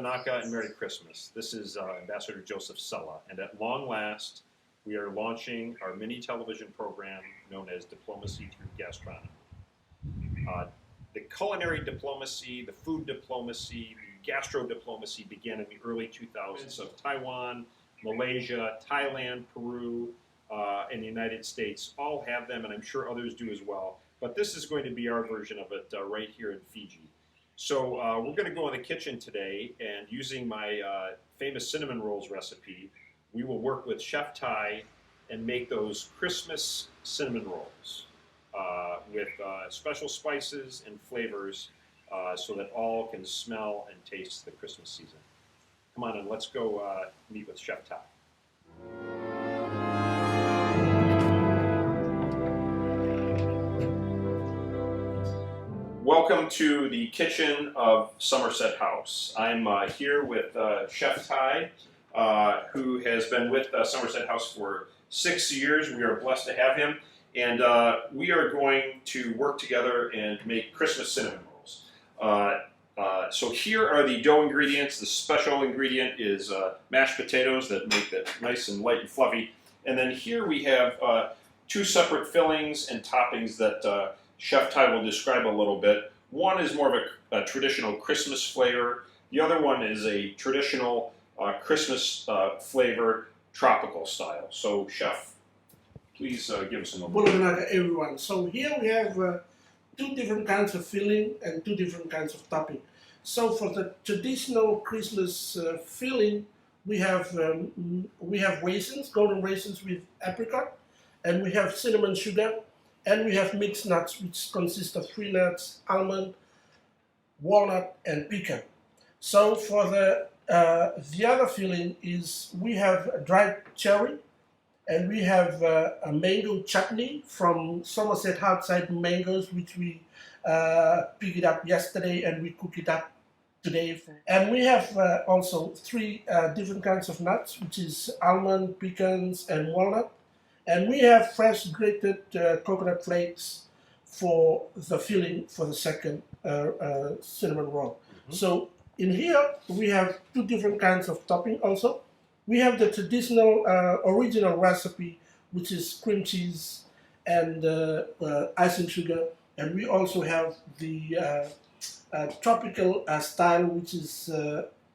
Hanukkah and Merry Christmas. This is Ambassador Joseph Cella, and at long last, we are launching our mini television program known as Diplomacy Through Gastronomy. The culinary diplomacy, the food diplomacy, the gastro diplomacy began in the early 2000s of Taiwan, Malaysia, Thailand, Peru, and the United States. All have them, and I'm sure others do as well. But this is going to be our version of it right here in Fiji. So we're going to go in the kitchen today, and using my famous cinnamon rolls recipe, we will work with Chef Ty and make those Christmas cinnamon rolls with special spices and flavors so that all can smell and taste the Christmas season. Come on and let's go meet with Chef Ty. Welcome to the kitchen of Somerset House. I'm here with Chef Ty, who has been with Somerset House for 6 years. We are blessed to have him, and we are going to work together and make Christmas cinnamon rolls. So here are the dough ingredients. The special ingredient is mashed potatoes that make it nice and light and fluffy. And then here we have two separate fillings and toppings that Chef Ty will describe a little bit. One is more of a traditional Christmas flavor. The other one is a traditional Christmas flavor, tropical style. So, Chef, please give us an overview. Welcome everyone. So here we have two different kinds of filling and two different kinds of topping. So for the traditional Christmas filling, we have raisins, golden raisins with apricot, and we have cinnamon sugar. And we have mixed nuts, which consist of 3 nuts, almond, walnut, and pecan. So for the other filling is we have a dried cherry, and we have a mango chutney from Somerset outside mangoes, which we picked it up yesterday and we cook it up today. And we have also 3 different kinds of nuts, which is almond, pecans, and walnut. And we have fresh grated coconut flakes for the filling for the second cinnamon roll. Mm-hmm. So in here we have 2 different kinds of topping also. We have the traditional original recipe, which is cream cheese and icing sugar. And we also have the tropical style, which is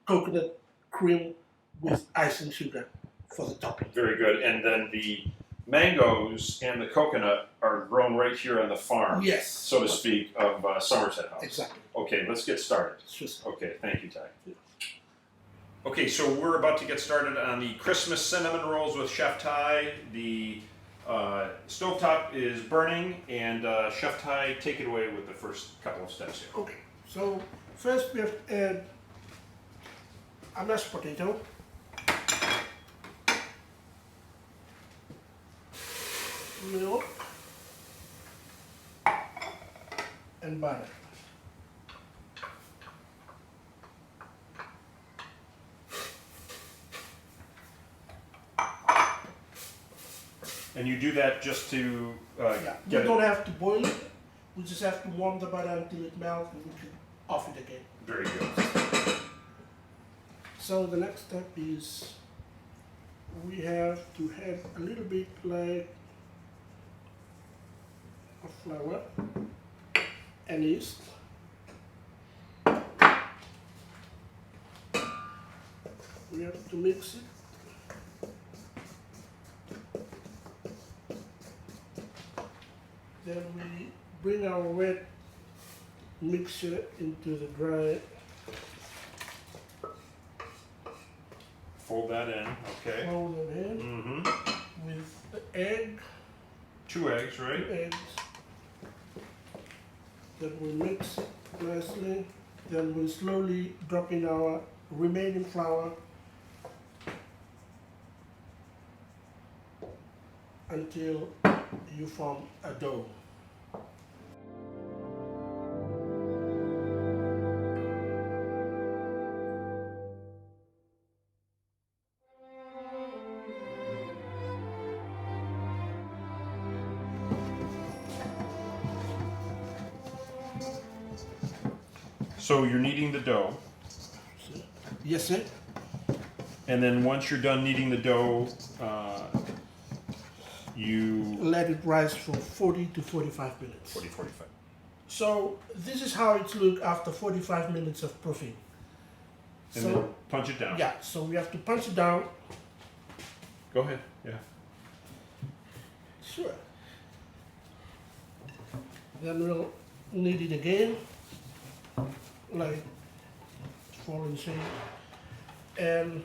coconut cream with icing sugar for the topping. Very good. And then the mangoes and the coconut are grown right here on the farm, yes, so to speak, of Somerset House. Exactly. Okay, let's get started. Just okay, thank you, Ty. Yeah. Okay, so we're about to get started on the Christmas cinnamon rolls with Chef Ty. The stovetop is burning, and Chef Ty, take it away with the first couple of steps here. Okay, so first we have to add a mashed potato. Milk and butter. And you do that just to yeah, we don't have to boil it. We just have to warm the butter until it melts, and we can off it again. Very good. So the next step is we have to add a little bit like of flour and yeast. We have to mix it. Then we bring our wet mixture into the dry. Fold that in, okay. Fold it in with the egg. 2 eggs, right? 2 eggs. Then we mix it nicely. Then we slowly drop in our remaining flour until you form a dough. So you're kneading the dough. Yes, sir. And then once you're done kneading the dough, you Let it rise for 40 to 45 minutes. 45. So this is how it looks after 45 minutes of proofing. And So then punch it down. yeah, so we have to punch it down. Go ahead. Yeah. Sure. Then we'll knead it again, like falling shape, and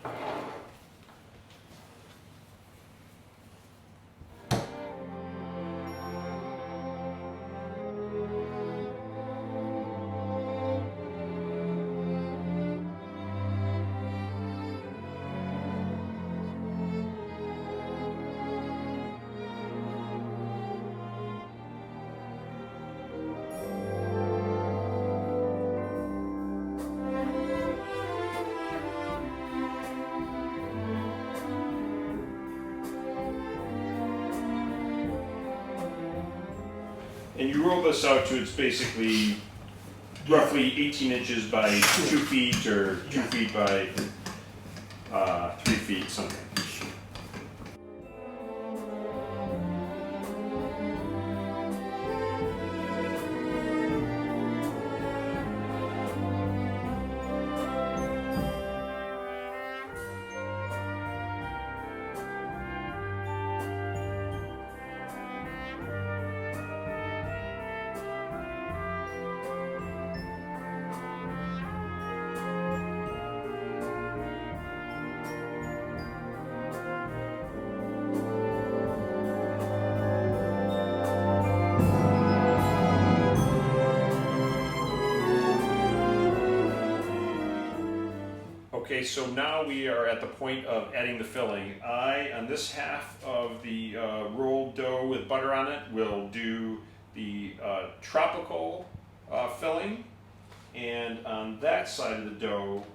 And you roll this out to it's basically roughly 18 inches by 2 feet or 2 feet by 3 feet, something. Okay, so now we are at the point of adding the filling. On this half of the rolled dough with butter on it, will do the tropical filling. And on that side of the dough,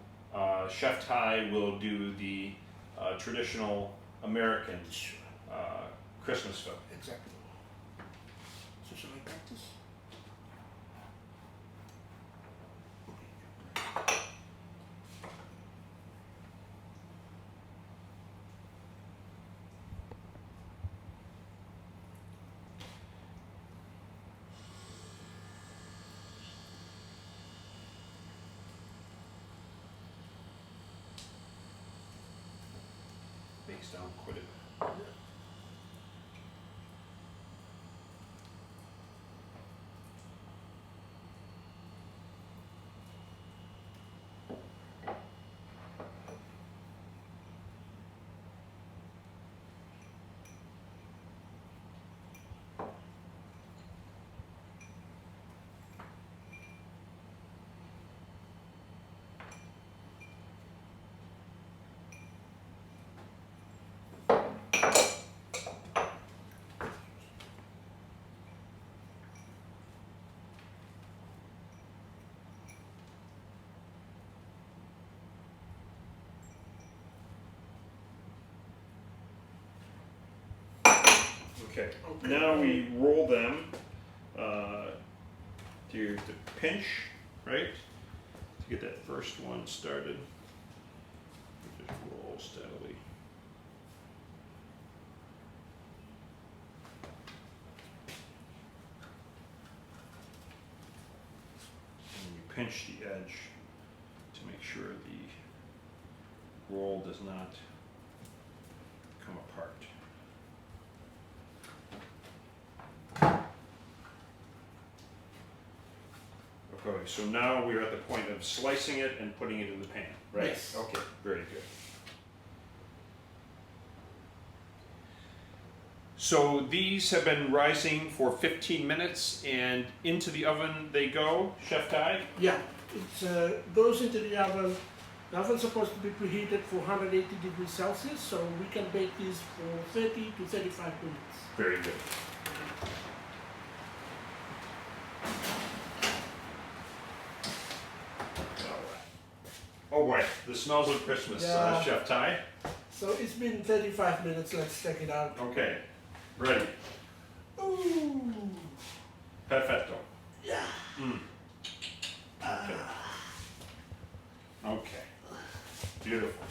Chef Ty will do the traditional American Christmas filling. exactly. So shall I practice? Bakes down quite a bit. Okay, now we roll them to pinch, right? To get that first one started. Just roll steadily. And you pinch the edge to make sure the roll does not come apart. Okay, so now we're at the point of slicing it and putting it in the pan, right? Yes. Okay, very good. So these have been rising for 15 minutes and into the oven they go, Chef Ty? Yeah, it goes into the oven. The oven's supposed to be preheated for 180 degrees Celsius, so we can bake these for 30 to 35 minutes. Very good. Oh boy, the smells of Christmas, Yeah. Chef Ty. So it's been 35 minutes, let's check it out. Okay, ready. Ooh, Perfetto. yeah. Okay. Okay. Beautiful.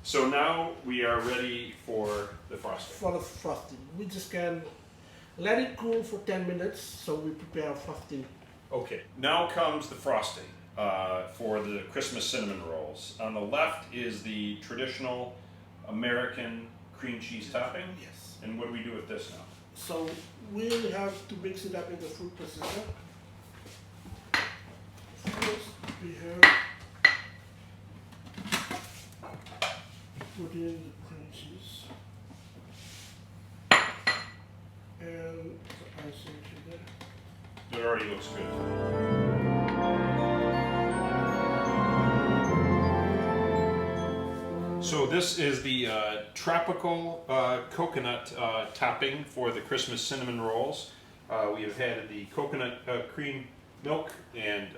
So now we are ready for the frosting. For the frosting, we just can let it cool for 10 minutes so we prepare frosting. Okay, now comes the frosting for the Christmas cinnamon rolls. On the left is the traditional American cream cheese topping. Yes. And what do we do with this now? So we have to mix it up in the food processor. First we have put in the cream cheese and the icing sugar. It already looks good. So this is the tropical coconut topping for the Christmas cinnamon rolls. We have had the coconut cream milk and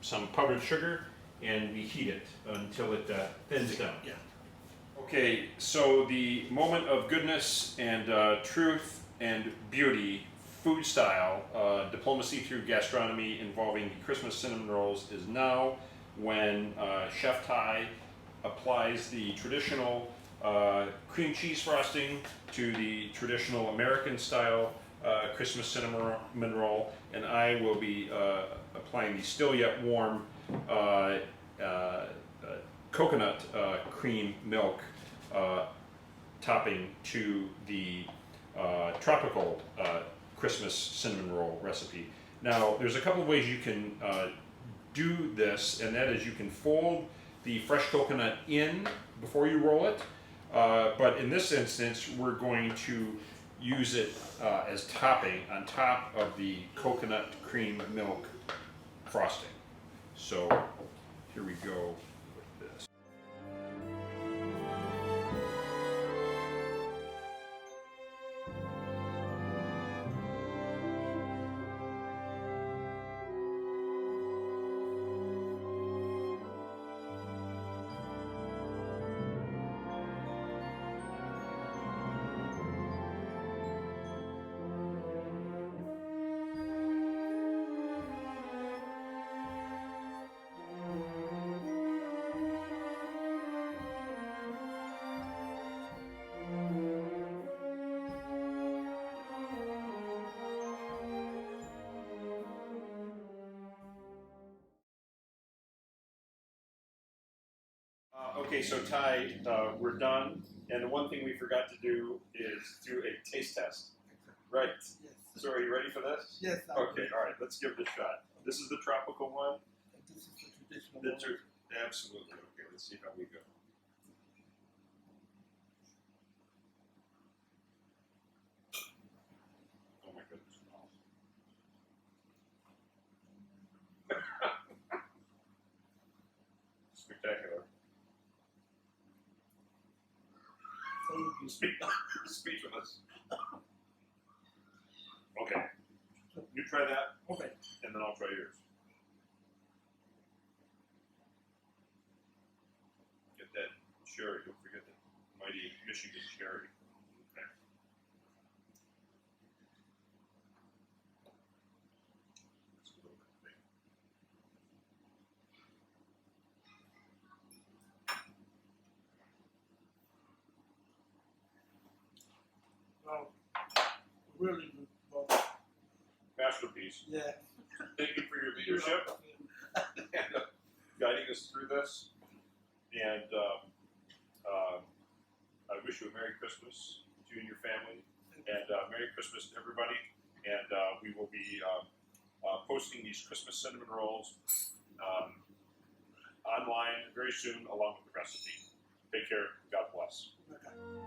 some powdered sugar, and we heat it until it thins down. Yeah. Okay, so the moment of goodness and truth and beauty, food style, diplomacy through gastronomy involving the Christmas cinnamon rolls is now when Chef Ty applies the traditional cream cheese frosting to the traditional American style Christmas cinnamon roll, and I will be applying the still yet warm coconut cream milk topping to the tropical Christmas cinnamon roll recipe. Now, there's a couple of ways you can do this, and that is you can fold the fresh coconut in before you roll it, but in this instance, we're going to use it as topping on top of the coconut cream milk frosting. So here we go with this. Okay, so Ty, we're done, and the one thing we forgot to do is do a taste test. Right. Yes. So are you ready for this? Yes. Okay, all right, let's give it a shot. This is the tropical one. This is the traditional one. Absolutely. Okay, let's see how we go. Oh my goodness. Spectacular. Speechless. Okay. You try that, Okay. and then I'll try yours. Get that cherry. Don't forget that mighty Michigan cherry. Okay. It's a little bit big. Wow. Really good. Wow. Masterpiece. Yeah. Thank you for your leadership and guiding us through this. And I wish you a Merry Christmas to you and your family, and Merry Christmas to everybody. And we will be posting these Christmas cinnamon rolls online very soon, along with the recipe. Take care. God bless. Okay.